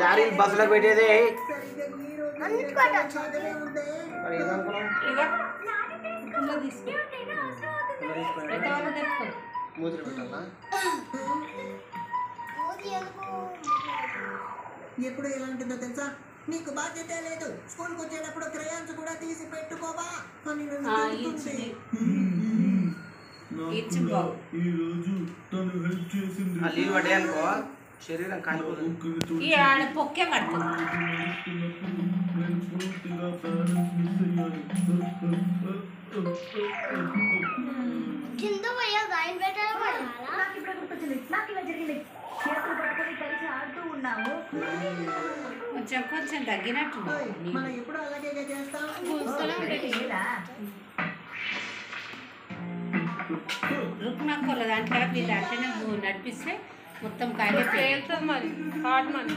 Lorry బస్సులో పెట్టేది ఎప్పుడు ఎలా ఉంటుందో తెలుసా? నీకు బాధ్యత లేదు, స్కూల్కి వచ్చేటప్పుడు క్రయాన్స్ కూడా తీసి పెట్టుకోవా అని లీవ్ పడే అనుకో శరీరం కాలిపోతుంది. పొక్కే పడుతుంది. కింద పోయా గాయం పెట్టాలి. కొంచెం కొంచెం తగ్గినట్టు మనం ఎప్పుడు అలాగే చేస్తాం. రుక్మక్కల దాంట్లో వీళ్ళు అట్లనే నడిపిస్తే మొత్తం కాయలు వెళ్తుంది మరి హార్ట్ మనీ.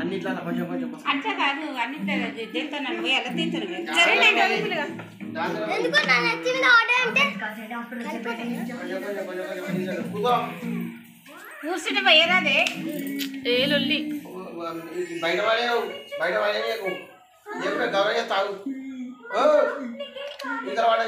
అన్నిట్లో కొంచెం కొంచెం అట్లా కాదు, అన్నింటితో పోయి అలా తీస్తారు. ఎందుకు నా నచ్చింది ఆర్డర్ అంటే కూర్చుని పోయేరాదే ఏ లొల్లి బయట పడే చెప్పే గౌరవ తాగు ఇతర వాడ